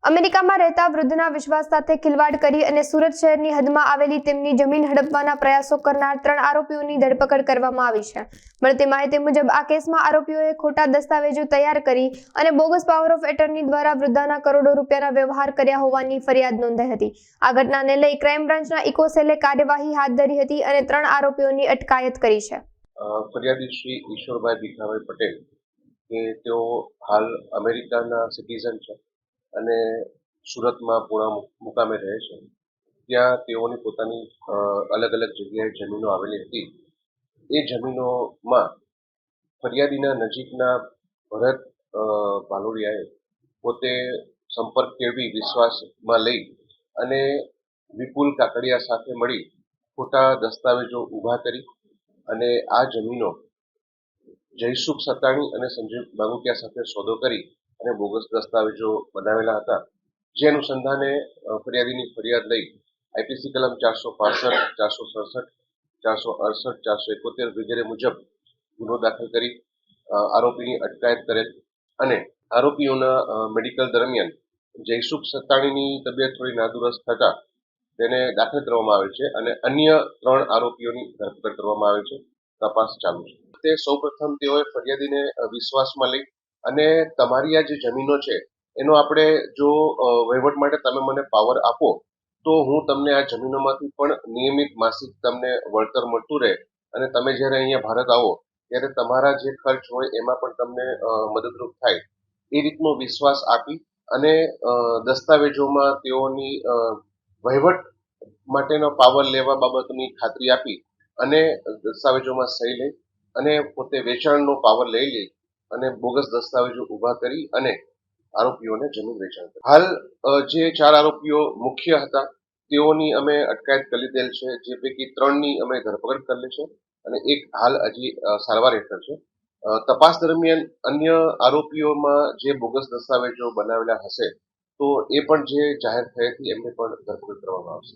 અમેરિકામાં રહેતા વૃદ્ધના વિશ્વાસ સાથે ખિલવાડ કરી અને સુરત શહેરની હદમાં આવેલી તેમની જમીન હડપવાના પ્રયાસો કરનાર 3 આરોપીઓની ધરપકડ કરવામાં આવી છે। મળતી માહિતી મુજબ આ કેસમાં આરોપીઓએ ખોટા દસ્તાવેજો તૈયાર કરી અને બોગસ પાવર ઓફ એટર્ની દ્વારા વૃદ્ધાના કરોડો રૂપિયાના વ્યવહાર કર્યા હોવાની ફરિયાદ નોંધાઈ હતી। આ ઘટનાને લઈ ક્રાઇમ બ્રાન્ચના ઇકો સેલે કાર્યવાહી હાથ ધરી હતી અને 3 આરોપીઓની અટકાયત કરી છે। ફરિયાદી શ્રી ઈશ્વરભાઈ ભીખાભાઈ પટેલ કે તેઓ હાલ અમેરિકાના સિટીઝન છે અને સુરતમાં પૂણા મુકામે રહે છે। ત્યાં તેઓની પોતાની અલગ અલગ જગ્યાએ જમીનો આવેલી હતી। એ જમીનોમાં ફરિયાદીના નજીકના ભરત ભાલોડિયાએ પોતે સંપર્ક કેળવી વિશ્વાસમાં લઈ અને વિપુલ કાકડિયા સાથે મળી ખોટા દસ્તાવેજો ઊભા કરી અને આ જમીનો જયસુખ સતાણી અને સંજીવ બાગુકિયા સાથે સોદો કરી અને બોગસ દસ્તાવેજો બનાવેલા હતા। જે અનુસંધાને ફરિયાદીની ફરિયાદ લઈ આઈપીસી કલમ 465, 467, 468, 471 વગેરે મુજબ ગુનો દાખલ કરી આરોપીની અટકાયત કરેલ અને આરોપીઓના મેડિકલ દરમિયાન જયસુખ સતાણીની તબિયત થોડી નાદુરસ્ત થતા તેને દાખલ કરવામાં આવે છે અને અન્ય 3 આરોપીઓની ધરપકડ કરવામાં આવે છે। તપાસ ચાલુ છે। તે સૌપ્રથમ તેઓએ ફરિયાદીને વિશ્વાસમાં લઈ અને તમારી આ જે જમીનો છે એનો આપણે જો વહીવટ માટે તમે મને પાવર આપો તો હું તમને આ જમીનોમાંથી પણ નિયમિત માસિક તમને વળતર મળતું રહે અને તમે જ્યારે અહીંયા ભારત આવો ત્યારે તમારા જે ખર્ચ હોય એમાં પણ તમને મદદરૂપ થાય એ રીતનો વિશ્વાસ આપી અને દસ્તાવેજોમાં તેઓની વહીવટ માટેનો પાવર લેવા બાબતની ખાતરી આપી અને દસ્તાવેજોમાં સહી લઈ અને પોતે વેચાણનો પાવર લઈ અને બોગસ દસ્તાવેજો ઊભા કરી અને આરોપીઓને જમીન વેચાણ કરી। હાલ જે 4 આરોપીઓ મુખ્ય હતા તેઓની અમે અટકાયત કરી લીધેલ છે, જે પૈકી 3ની અમે ધરપકડ કરેલી છે અને એક હાલ હજી સારવાર હેઠળ છે। તપાસ દરમિયાન અન્ય આરોપીઓમાં જે બોગસ દસ્તાવેજો બનાવેલા હશે તો એ પણ જે જાહેર થયેથી એમને પણ ધરપકડ કરવામાં આવશે।